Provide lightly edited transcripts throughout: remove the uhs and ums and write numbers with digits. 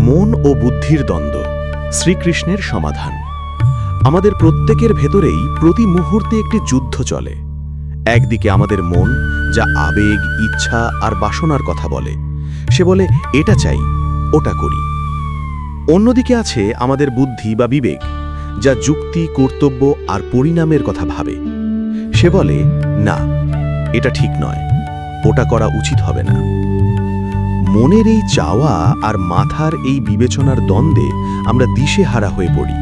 মন ও বুদ্ধির দ্বন্দ্ব, শ্রীকৃষ্ণের সমাধান। আমাদের প্রত্যেকের ভেতরেই প্রতি মুহূর্তে একটি যুদ্ধ চলে। একদিকে আমাদের মন, যা আবেগ, ইচ্ছা আর বাসনার কথা বলে। সে বলে এটা চাই, ওটা করি। অন্যদিকে আছে আমাদের বুদ্ধি বা বিবেক, যা যুক্তি, কর্তব্য আর পরিণামের কথা ভাবে। সে বলে না, এটা ঠিক নয়, ওটা করা উচিত হবে না। মনের এই চাওয়া আর মাথার এই বিবেচনার দ্বন্দ্বে আমরা দিশেহারা হয়ে পড়ি।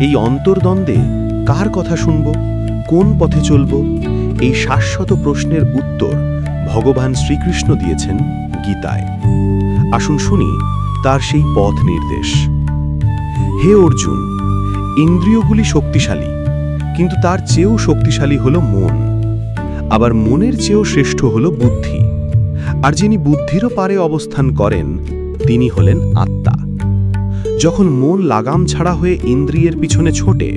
এই অন্তর্দ্বন্দ্বে কার কথা শুনব, কোন পথে চলব, এই শাশ্বত প্রশ্নের উত্তর ভগবান শ্রীকৃষ্ণ দিয়েছেন গীতায়। আসুন শুনি তার সেই পথ নির্দেশ। হে অর্জুন, ইন্দ্রিয়গুলি শক্তিশালী, কিন্তু তার চেয়েও শক্তিশালী হল মন। আবার মনের চেয়েও শ্রেষ্ঠ হল বুদ্ধি। আর যিনি বুদ্ধিরও পারে অবস্থান করেন, তিনি হলেন আত্মা। যখন মন লাগাম ছাড়া হয়ে ইন্দ্রিয়ের পিছনে ছোটে,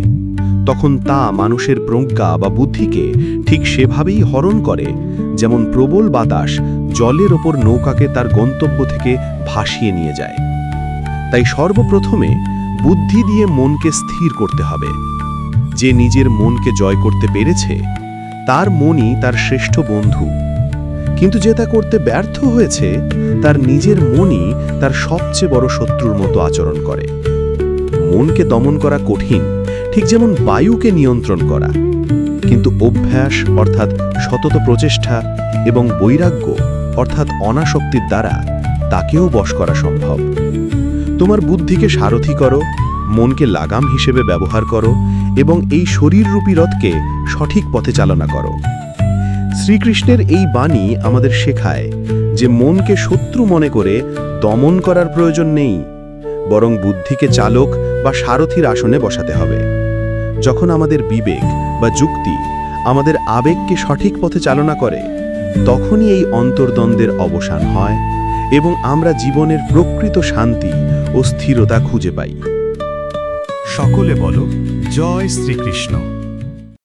তখন তা মানুষের প্রজ্ঞা বা বুদ্ধিকে ঠিক সেভাবেই হরণ করে, যেমন প্রবল বাতাস জলের ওপর নৌকাকে তার গন্তব্য থেকে ভাসিয়ে নিয়ে যায়। তাই সর্বপ্রথমে বুদ্ধি দিয়ে মনকে স্থির করতে হবে। যে নিজের মনকে জয় করতে পেরেছে, তার মনই তার শ্রেষ্ঠ বন্ধু। কিন্তু যে তা করতে ব্যর্থ হয়েছে, তার নিজের মনই তার সবচেয়ে বড় শত্রুর মতো আচরণ করে। মনকে দমন করা কঠিন, ঠিক যেমন বায়ুকে নিয়ন্ত্রণ করা। কিন্তু অভ্যাস অর্থাৎ সতত প্রচেষ্টা এবং বৈরাগ্য অর্থাৎ অনাসক্তির দ্বারা তাকেও বশ করা সম্ভব। তোমার বুদ্ধিকে সারথি করো, মনকে লাগাম হিসেবে ব্যবহার করো এবং এই শরীররূপী রথকে সঠিক পথে চালনা করো। শ্রীকৃষ্ণের এই বাণী আমাদের শেখায় যে মনকে শত্রু মনে করে দমন করার প্রয়োজন নেই, বরং বুদ্ধিকে চালক বা সারথির আসনে বসাতে হবে। যখন আমাদের বিবেক বা যুক্তি আমাদের আবেগকে সঠিক পথে চালনা করে, তখনই এই অন্তর্দ্বন্দ্বের অবসান হয় এবং আমরা জীবনের প্রকৃত শান্তি ও স্থিরতা খুঁজে পাই। সকলে বলো জয় শ্রীকৃষ্ণ।